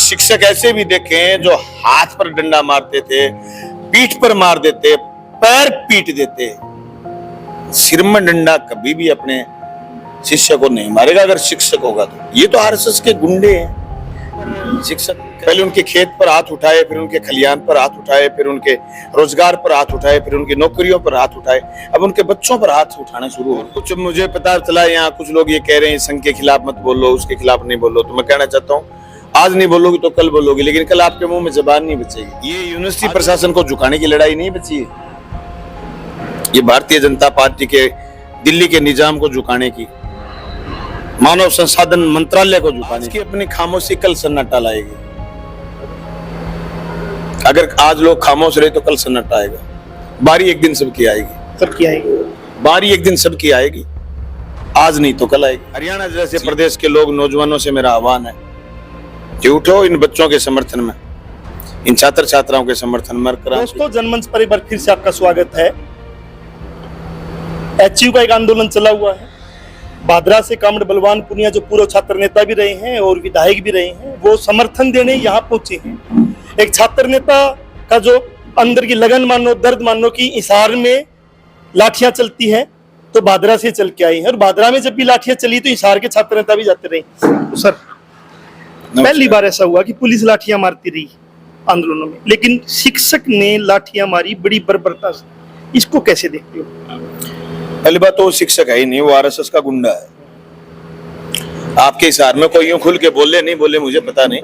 शिक्षक ऐसे भी देखे हैं जो हाथ पर डंडा मारते थे, पीठ पर मार देते, पैर पीट देते। सिर में डंडा कभी भी अपने शिष्य को नहीं मारेगा अगर शिक्षक होगा तो। ये तो आरएसएस के गुंडे हैं। शिक्षक पहले उनके खेत पर हाथ उठाए, फिर उनके खलियान पर हाथ उठाए, फिर उनके रोजगार पर हाथ उठाए, फिर उनकी नौकरियों पर हाथ उठाए, अब उनके बच्चों पर हाथ उठाने शुरू हो। कुछ मुझे पता चला यहाँ कुछ लोग ये कह रहे हैं संघ के खिलाफ मत बोलो, उसके खिलाफ नहीं बोलो। तो मैं कहना चाहता हूँ आज नहीं बोलोगी तो कल बोलोगी, लेकिन कल आपके मुंह में जबान नहीं बचेगी। ये यूनिवर्सिटी प्रशासन को झुकाने की लड़ाई नहीं बची है, ये भारतीय जनता पार्टी के दिल्ली के निजाम को झुकाने की, मानव संसाधन मंत्रालय को झुकाने की अपनी खामोशी कल सन्नाटा लाएगी। अगर आज लोग खामोश रहे तो कल सन्नाटा आएगा। बारी एक दिन सबकी आएगी, सबकी आएगी, बारी एक दिन सबकी आएगी, आज नहीं तो कल आएगी। हरियाणा जैसे प्रदेश के लोग, नौजवानों से मेरा आह्वान है कि उठो इन बच्चों के समर्थन में, इन छात्र छात्राओं के समर्थन में। दोस्तों, जनमंच पर एक बार फिर से आपका स्वागत है। एचयू का एक आंदोलन चला हुआ है। भादरा से कामड़ बलवान पुनिया जो पूर्व छात्र नेता भी रहे हैं और विधायक भी रहे हैं, वो समर्थन देने यहाँ पहुंचे हैं। एक छात्र नेता का जो अंदर की लगन मानो, दर्द मानो कि हिसार में लाठियां चलती है तो भादरा से चल के आई है, और भादरा में जब भी लाठियां चली तो हिसार के छात्र नेता भी जाते रहे। तो सर, पहली बार ऐसा हुआ कि पुलिस लाठियां मारती रही आंदोलनों में, लेकिन शिक्षक ने लाठियां मारी बड़ी बर्बरता से, इसको कैसे देखते हो? पहली बात तो वो शिक्षक है ही नहीं, वो आरएसएस का गुंडा है। आपके हिसार में कोई यूं खुल के बोले नहीं बोले मुझे पता नहीं,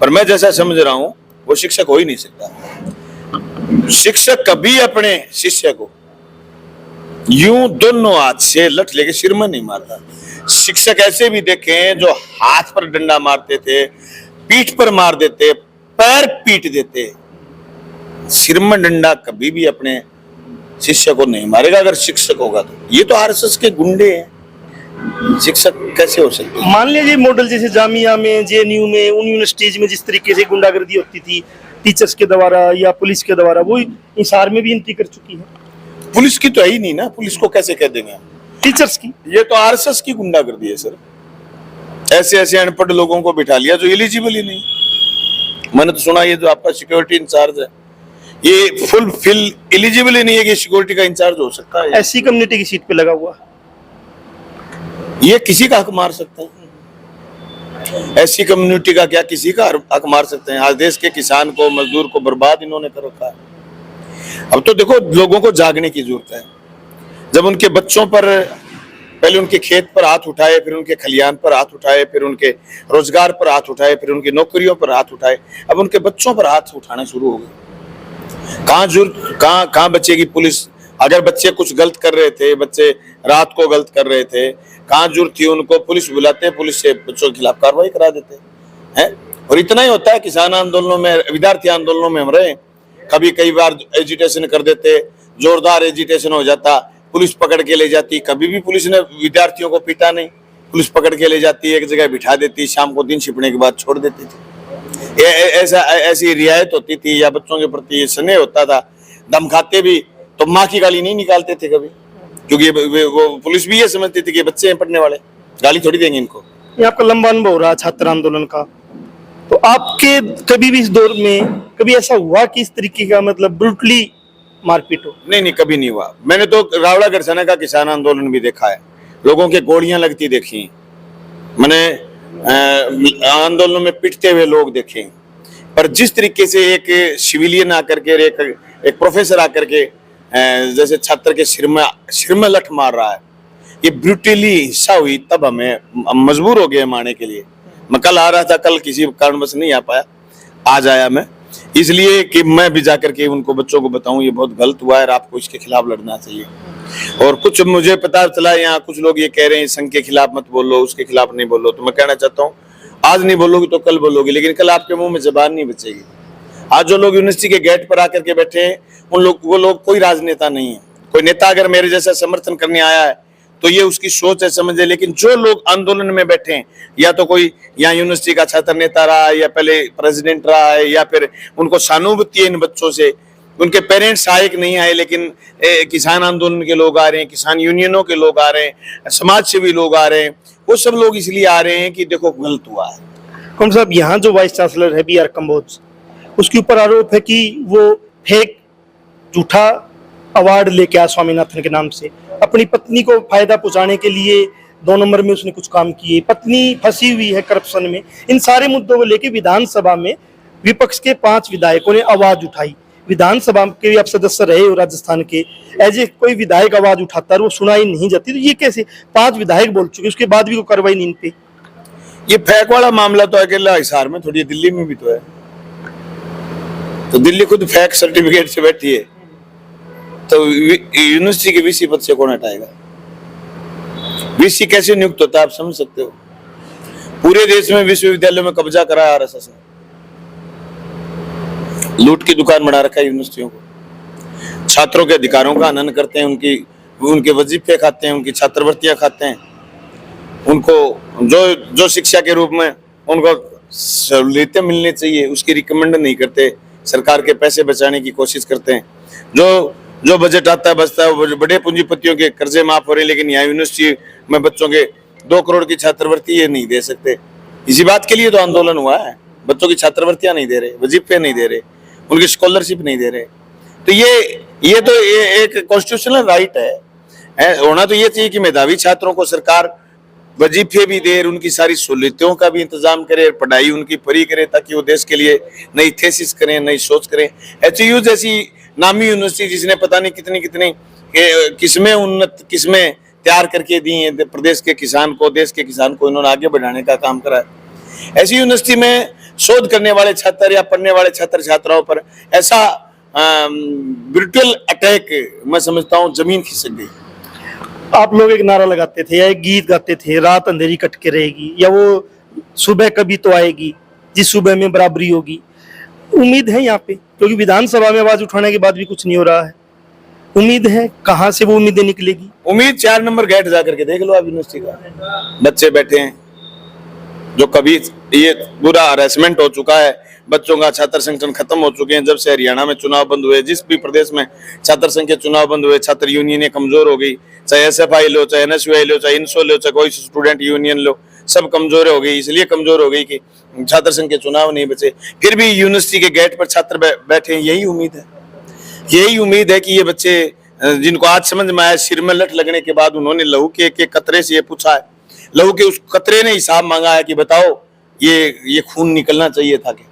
पर मैं जैसा समझ रहा हूं वो शिक्षक हो ही नहीं सकता। शिक्षक कभी अपने शिष्य को यूं दोनों हाथ से लठ लेके सिर में नहीं मारता। शिक्षक ऐसे भी देखे हैं जो हाथ पर डंडा मारते थे, पीठ पर मार देते, पैर पीट देते। सिर में डंडा कभी भी अपने शिष्य को नहीं मारेगा अगर शिक्षक होगा तो। ये तो आरएसएस के गुंडे हैं, शिक्षक कैसे हो सकते हैं? मान लीजिए मॉडल जैसे जामिया में, जेएनयू में, उन यूनिवर्सिटीज में जिस तरीके से गुंडागर्दी होती थी टीचर्स के द्वारा या पुलिस के द्वारा, वो हिसार में भी एंट्री कर चुकी है। पुलिस की तो है ही नहीं ना, पुलिस को कैसे कह देंगे हम? टीचर्स की। ये तो आरएसएस की गुंडागर्दी है सर। ऐसे ऐसे अनपढ़ लोगों को बिठा लिया जो एलिजिबल ही नहीं। मैंने तो सुना ये जो आपका सिक्योरिटी इंचार्ज है ये फुल फिल एलिजिबल ही नहीं है कि सिक्योरिटी का इंचार्ज हो सकता है। ऐसी कम्युनिटी की सीट पे लगा हुआ, ये किसी का हक मार सकते हैं? ऐसी कम्युनिटी का क्या किसी का हक मार सकते हैं? आज देश के किसान को, मजदूर को बर्बाद इन्होंने कर रखा है। अब तो देखो लोगों को जागने की जरूरत है। जब उनके बच्चों पर पहले उनके खेत पर हाथ उठाए, फिर उनके खलियान पर हाथ उठाए, फिर उनके रोजगार पर हाथ उठाए, फिर उनकी नौकरियों पर हाथ उठाए, अब उनके बच्चों पर हाथ उठाने शुरू हो गए। कहाँ बचेगी पुलिस? अगर बच्चे कुछ गलत कर रहे थे, बच्चे रात को गलत कर रहे थे, कहाँ जरूरत थी उनको? पुलिस बुलाते, पुलिस से बच्चों के खिलाफ कार्रवाई करा देते हैं। और इतना ही होता है किसान आंदोलनों में, विद्यार्थी आंदोलनों में हम रहे, कई बार एजिटेशन कर देते, जोरदार एजिटेशन हो जाता, पुलिस पकड़ के ले जाती। कभी भी पुलिस ने विद्यार्थियों को पीटा नहीं, पुलिस पकड़ के ले जाती, एक जगह बिठा देती, शाम को दिन छिपने के बाद छोड़ देती थी। ऐसी रियायत होती थी या बच्चों के प्रति स्नेह होता था। धमकाते भी तो माँ की गाली नहीं निकालते थे कभी, क्योंकि वो पुलिस भी ये समझती थी कि बच्चे हैं पढ़ने वाले, गाली थोड़ी देंगे इनको। ये आपका लंबा अनुभव रहा छात्र आंदोलन का, तो आपके कभी भी इस दौर में कभी ऐसा हुआ कि इस तरीके का मतलब ब्रूटली मारपीट हो? नहीं, कभी नहीं हुआ। मैंने तो रावड़ा गरसाना का किसान आंदोलन भी देखा है, लोगों के गोलियां लगती देखी, मैंने आंदोलनों में पिटते हुए लोग देखे। पर जिस तरीके से एक सिविलियन आकर के, एक प्रोफेसर आकर के जैसे छात्र के सिर में लठ मार रहा है, ये ब्रूटली हिंसा हुई, तब हमें मजबूर हो गए मारने के लिए। मैं कल आ रहा था, कल किसी कारणवश नहीं आ पाया, आज आया मैं इसलिए कि मैं भी जाकर के उनको बच्चों को बताऊं ये बहुत गलत हुआ है और आपको इसके खिलाफ लड़ना चाहिए। और कुछ मुझे पता चला यहाँ कुछ लोग ये कह रहे हैं संघ के खिलाफ मत बोलो, उसके खिलाफ नहीं बोलो। तो मैं कहना चाहता हूँ आज नहीं बोलोगी तो कल बोलोगी, लेकिन कल आपके मुंह में जबान नहीं बचेगी। आज जो लोग यूनिवर्सिटी के गेट पर आकर के बैठे हैं वो लोग कोई राजनेता नहीं है। कोई नेता अगर मेरे जैसा समर्थन करने आया है तो ये उसकी सोच है, समझे। लेकिन जो लोग आंदोलन में बैठे हैं, या तो कोई यहाँ यूनिवर्सिटी का छात्र नेता रहा है, या पहले प्रेसिडेंट रहा है, या फिर उनको सहानुभूति है इन बच्चों से, उनके पेरेंट्स आए कि नहीं आए, लेकिन किसान आंदोलन के लोग आ रहे हैं, किसान यूनियनों के लोग आ रहे हैं, समाज सेवी लोग आ रहे हैं, वो सब लोग इसलिए आ रहे हैं कि देखो गलत हुआ है। कौन साहब, यहाँ जो वाइस चांसलर है BR कंबोज, उसके ऊपर आरोप है कि वो फेक झूठा अवार्ड लेके आया स्वामीनाथन के नाम से, अपनी पत्नी को फायदा पहुंचाने के लिए 2 नंबर में उसने कुछ काम किए, पत्नी फंसी हुई है करप्शन में। इन सारे मुद्दों को लेके विधानसभा में विपक्ष के 5 विधायकों ने आवाज उठाई। विधानसभा के भी आप सदस्य रहे हो राजस्थान के, एज ए कोई विधायक आवाज उठाता है और वो सुनाई नहीं जाती, तो ये कैसे 5 विधायक बोल चुके, उसके बाद भी कोई कार्रवाई नहीं इन पे? ये फेक वाला मामला तो अकेला हिसार में थोड़ी, दिल्ली में भी तो है। तो दिल्ली खुद फेक सर्टिफिकेट से बैठी है, तो यूनिवर्सिटी के वीसी पद से कौन हटाएगा? वीसी कैसे नियुक्त होता है आप समझ सकते हो? पूरे देश में विश्वविद्यालयों में कब्जा करा है RSS ने, लूट की दुकान बना रखा है यूनिवर्सिटियों को, छात्रों के अधिकारों का हनन करते हैं, उनके वजीफे खाते हैं, उनकी छात्रवृत्तियां खाते हैं, उनको जो शिक्षा के रूप में उनको सहूलियतें मिलनी चाहिए उसकी रिकमेंड नहीं करते, सरकार के पैसे बचाने की कोशिश करते हैं। जो बजट आता है बचता है वो बड़े पूंजीपतियों के कर्जे माफ हो रहे हैं, लेकिन यहाँ यूनिवर्सिटी में बच्चों के 2 करोड़ की छात्रवृत्ति ये नहीं दे सकते। इसी बात के लिए तो आंदोलन हुआ है, बच्चों की छात्रवृत्तियां नहीं दे रहे, वजीफे नहीं दे रहे, उनकी स्कॉलरशिप नहीं दे रहे। तो ये तो एक कॉन्स्टिट्यूशनल राइट है। होना तो ये चाहिए कि मेधावी छात्रों को सरकार वजीफे भी दे, उनकी सारी सहूलियतों का भी इंतजाम करे, पढ़ाई उनकी पूरी करे, ताकि वो देश के लिए नई थेसिस करें, नई सोच करें। HU जैसी नामी यूनिवर्सिटी जिसने पता नहीं कितनी किस्में उन्नत किस्में तैयार करके दी हैं प्रदेश के किसान को, देश के किसान को इन्होंने आगे बढ़ाने का काम करा है। ऐसी यूनिवर्सिटी में शोध करने वाले छात्र या पढ़ने वाले छात्र छात्राओं पर ऐसा ब्रूटल अटैक, मैं समझता हूँ जमीन खिसक गई। आप लोग एक नारा लगाते थे या एक गीत गाते थे, रात अंधेरी कट के रहेगी, या वो सुबह कभी तो आएगी जिस सुबह में बराबरी होगी। उम्मीद है यहाँ पे, क्योंकि विधानसभा में आवाज उठाने के बाद भी कुछ नहीं हो रहा है। उम्मीद है, कहाँ से वो उम्मीदें निकलेगी? उम्मीद 4 नंबर गेट जाकर के देख लो आप, यूनिवर्सिटी का बच्चे बैठे हैं, जो कभी ये पूरा हरेसमेंट हो चुका है, बच्चों का छात्र संगठन खत्म हो चुके हैं। जब से हरियाणा में चुनाव बंद हुए, जिस भी प्रदेश में छात्र संघ के चुनाव बंद हुए, छात्र यूनियनें कमजोर हो गई, चाहे SFI लो, चाहे NSUI लो, चाहे INSO लो, चाहे कोई स्टूडेंट यूनियन लो, सब कमजोर हो गई। इसलिए कमजोर हो गई कि छात्र संघ के चुनाव नहीं बचे, फिर भी यूनिवर्सिटी के गेट पर छात्र बैठे हैं। यही उम्मीद है कि ये बच्चे जिनको आज समझ में आया, सिर में लट लगने के बाद उन्होंने लहू के एक कतरे से ये पूछा है, लहू के उस कतरे ने हिसाब मांगा है कि बताओ ये खून निकलना चाहिए था कि।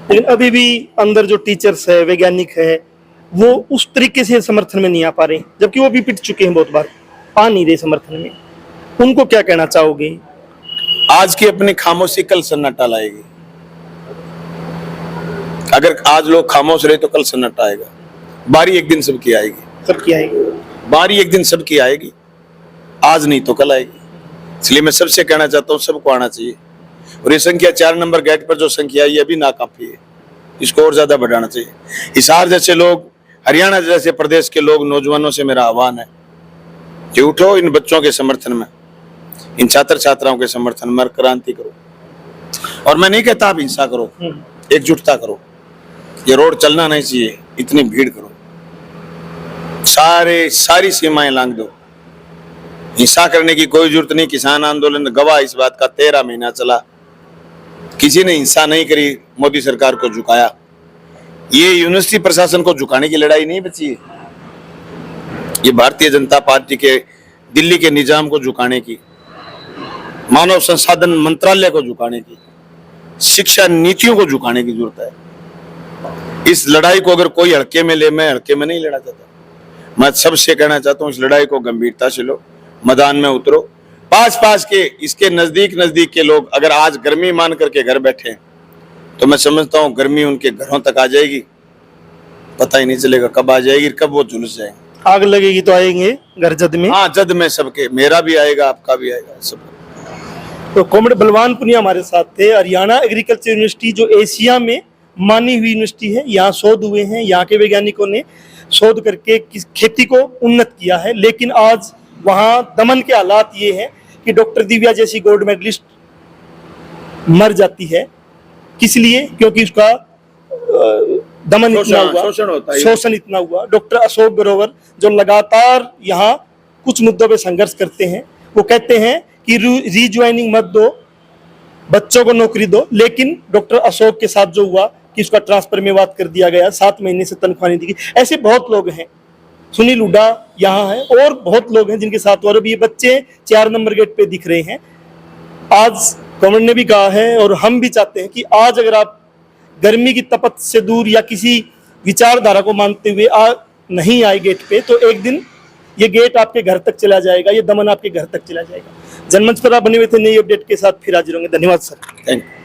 लेकिन अभी भी अंदर जो टीचर्स है, वैज्ञानिक है, वो उस तरीके से समर्थन में नहीं आ पा रहे, जबकि वो भी पिट चुके हैं बहुत बार, आ नहीं रहे समर्थन में। उनको क्या कहना चाहोगे? आज की अपनी खामोशी कल सन्नाटा लाएगी। अगर आज लोग खामोश रहे तो कल सन्नाटा आएगा। बारी एक दिन सबकी आएगी, बारी एक दिन सबकी आएगी, आज नहीं तो कल आएगी। इसलिए मैं सबसे कहना चाहता हूँ, सबको आना चाहिए। और ये संख्या 4 नंबर गेट पर जो संख्या ये अभी नाकाफी है, इसको और ज्यादा बढ़ाना चाहिए। हिसार जैसे लोग, हरियाणा जैसे प्रदेश के लोग, नौजवानों से मेरा आह्वान है कि उठो, इन बच्चों के समर्थन में, इन छात्र छात्राओं के समर्थन में क्रांति करो। और मैं नहीं कहता आप हिंसा करो, एकजुटता करो। ये रोड चलना नहीं चाहिए, इतनी भीड़ करो, सारी सीमाएं लांघ दो। हिंसा करने की कोई जरूरत नहीं। किसान आंदोलन गवाह इस बात का, 13 महीना चला, किसी ने हिंसा नहीं करी, मोदी सरकार को झुकाया। ये यूनिवर्सिटी प्रशासन को झुकाने की लड़ाई नहीं बची है, ये भारतीय जनता पार्टी के दिल्ली के निजाम को झुकाने की, मानव संसाधन मंत्रालय को झुकाने की, शिक्षा नीतियों को झुकाने की जरूरत है। इस लड़ाई को अगर कोई हड़के में ले, मैं हड़के में नहीं लड़ा चाहता। मैं सबसे कहना चाहता हूँ, इस लड़ाई को गंभीरता से लो, मैदान में उतरो। पास के इसके नजदीक के लोग अगर आज गर्मी मान करके घर बैठे हैं, तो मैं समझता हूँ गर्मी उनके घरों तक आ जाएगी, पता ही नहीं चलेगा कब आ जाएगी, कब वो झुलस जाएंगे। आग लगेगी तो आएंगे घर जद में। हाँ, जद में सबके, मेरा भी आएगा, आपका भी आएगा, सब। तो कॉमरेड बलवान पुनिया हमारे साथ थे। हरियाणा एग्रीकल्चर यूनिवर्सिटी जो एशिया में मानी हुई यूनिवर्सिटी है, यहाँ शोध हुए हैं, यहाँ के वैज्ञानिकों ने शोध करके खेती को उन्नत किया है। लेकिन आज वहाँ दमन के हालात ये हैं कि डॉक्टर दिव्या जैसी गोल्ड मेडलिस्ट मर जाती है। किस लिए? क्योंकि उसका दमन इतना हुआ, शोषण इतना हुआ। डॉक्टर अशोक ग्रोवर जो लगातार यहाँ कुछ मुद्दों पे संघर्ष करते हैं, वो कहते हैं कि रीज्वाइनिंग मत दो, बच्चों को नौकरी दो, लेकिन डॉक्टर अशोक के साथ जो हुआ कि उसका ट्रांसफर में बात कर दिया गया, 7 महीने से तनख्वाह नहीं दी गई। ऐसे बहुत लोग हैं, सुनील हुड्डा यहाँ है और बहुत लोग हैं जिनके साथ, और अभी ये बच्चे 4 नंबर गेट पे दिख रहे हैं। आज गवर्नमेंट ने भी कहा है और हम भी चाहते हैं कि आज अगर आप गर्मी की तपत से दूर या किसी विचारधारा को मानते हुए नहीं आए गेट पे, तो एक दिन ये गेट आपके घर तक चला जाएगा, ये दमन आपके घर तक चला जाएगा। जनमंच पर आप बने हुए थे नई अपडेट के साथ, फिर हाजिर होंगे। धन्यवाद सर। Thank you.